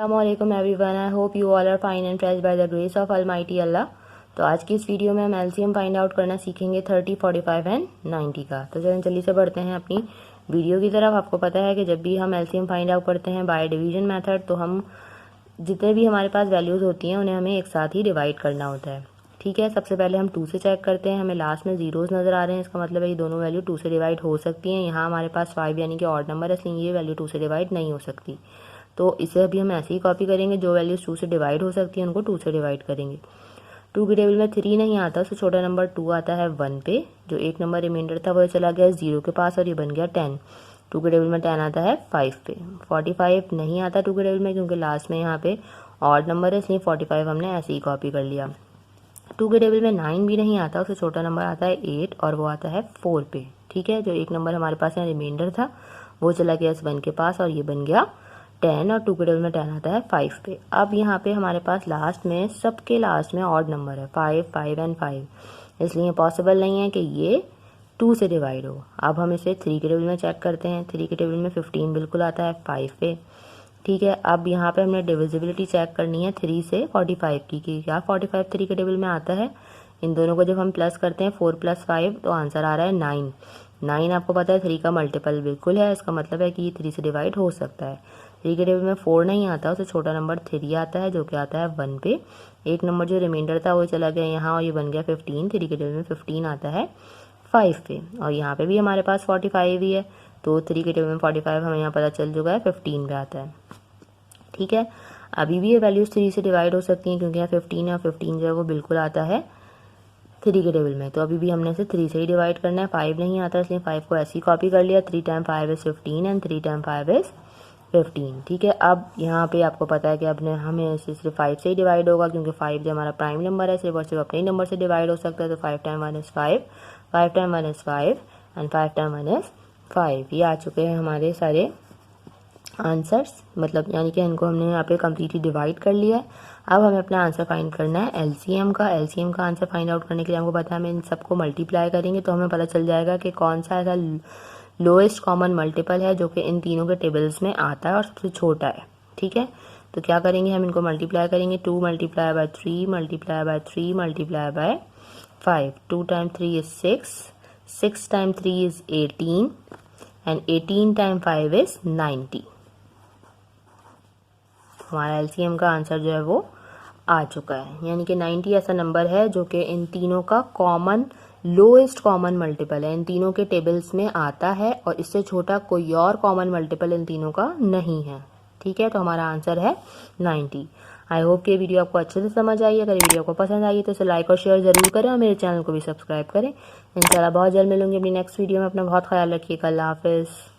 अस्सलामुअलैकुम everyone, I hope you all are fine and fresh by the grace of almighty Allah. तो आज की इस वीडियो में हम एलसीएम फाइंड आउट करना सीखेंगे 30, 45 एंड 90 का। तो चलिए जल्दी से बढ़ते हैं अपनी वीडियो की तरफ। आपको पता है कि जब भी हम एलसीएम फाइंड आउट करते हैं बाय डिवीजन मेथड, तो हम जितने भी हमारे पास वैल्यूज़ होती हैं उन्हें हमें एक साथ ही डिवाइड करना होता है। ठीक है, सबसे पहले हम 2 से चेक करते हैं। हमें लास्ट में जीरोज़ नज़र आ रहे हैं, इसका मतलब है ये दोनों वैल्यू 2 से डिवाइड हो सकती हैं। यहाँ हमारे पास 5 यानी कि ऑड नंबर है, इसलिए ये वैल्यू 2 से डिवाइड नहीं हो सकती। तो इसे अभी हम ऐसे ही कॉपी करेंगे, जो वैल्यूज़ 2 से डिवाइड हो सकती हैं उनको 2 से डिवाइड करेंगे। 2 की टेबल में 3 नहीं आता, उससे छोटा नंबर 2 आता है 1 पे। जो एक नंबर रिमाइंडर था वो चला गया 0 के पास और ये बन गया 10। 2 के टेबल में 10 आता है 5 पे। 45 नहीं आता 2 के टेबल में, क्योंकि लास्ट में यहाँ पे ऑड नंबर है, इसलिए 45 हमने ऐसे ही कॉपी कर लिया। 2 के टेबल में 9 भी नहीं आता, उससे छोटा नंबर आता है 8 और वो आता है 4 पे। ठीक है, जो एक नंबर हमारे पास यहाँ रिमाइंडर था वो चला गया इस 1 के पास और ये बन गया 10 और 2 के टेबल में 10 आता है 5 पे। अब यहाँ पे हमारे पास लास्ट में सबके लास्ट में ऑड नंबर है 5, 5 एंड 5, इसलिए पॉसिबल नहीं है कि ये 2 से डिवाइड हो। अब हम इसे 3 के टेबल में चेक करते हैं। 3 के टेबल में 15 बिल्कुल आता है 5 पे। ठीक है, अब यहाँ पे हमने डिविजिबिलिटी चेक करनी है 3 से 45 की, कि क्या 45 3 के टेबल में आता है। इन दोनों को जब हम प्लस करते हैं 4 + 5 तो आंसर आ रहा है 9। 9 आपको पता है 3 का मल्टीपल बिल्कुल है, इसका मतलब है कि ये 3 से डिवाइड हो सकता है। 3 के टेबल में 4 नहीं आता, उससे छोटा नंबर 3 आता है, जो कि आता है 1 पे। एक नंबर जो रिमाइंडर था वो चला गया यहाँ और ये बन गया 15। 3 के टेबल में 15 आता है 5 पे और यहाँ पे भी हमारे पास 45 ही है, तो 3 के टेबल में 45 हमें यहाँ पता चल चुका है 15 पे आता है। ठीक है, अभी भी ये वैल्यूज़ 3 से डिवाइड हो सकती हैं, क्योंकि यहाँ 15 है और 15 जो है वो बिल्कुल आता है 3 के टेबल में। तो अभी भी हमने इसे 3 से ही डिवाइड करना है। 5 नहीं आता, इसलिए 5 को ऐसे ही कॉपी कर लिया। 3 time 5 is 15 and 3 time 5 is 15। ठीक है, अब यहाँ पे आपको पता है कि अब हमें इसे सिर्फ 5 से ही डिवाइड होगा, क्योंकि 5 जो हमारा प्राइम नंबर है सिर्फ और सिर्फ अपने ही नंबर से डिवाइड हो सकता है। तो 5 time 1 is 5, 5 time 1 is 5 and 5 time 1 is 5। ये आ चुके हैं हमारे सारे आंसर्स, मतलब यानी कि इनको हमने यहाँ पे कम्प्लीटली डिवाइड कर लिया है। अब हमें अपना आंसर फाइंड करना है एलसीएम का। एलसीएम का आंसर फाइंड आउट करने के लिए हमको पता है हम इन सबको मल्टीप्लाई करेंगे, तो हमें पता चल जाएगा कि कौन सा ऐसा लोएस्ट कॉमन मल्टीपल है जो कि इन तीनों के टेबल्स में आता है और सबसे छोटा है। ठीक है, तो क्या करेंगे, हम इनको मल्टीप्लाई करेंगे। 2 multiply by 3 multiply by 3 multiply by 5। 2 time 3 is 6, 6 time 3 is 18 and 18 time 5 is 90। हमारा एलसीएम का आंसर जो है वो आ चुका है, यानी कि 90 ऐसा नंबर है जो कि इन तीनों का कॉमन लोएस्ट कॉमन मल्टीपल है, इन तीनों के टेबल्स में आता है और इससे छोटा कोई और कॉमन मल्टीपल इन तीनों का नहीं है। ठीक है, तो हमारा आंसर है 90। आई होप कि ये वीडियो आपको अच्छे से समझ आई। अगर वीडियो को पसंद आई तो इसे लाइक और शेयर जरूर करें और मेरे चैनल को भी सब्सक्राइब करें। इंशाल्लाह बहुत जल्द मिलूंगी अपनी नेक्स्ट वीडियो में। अपना बहुत ख्याल रखिएगा। अल्लाह हाफिज़।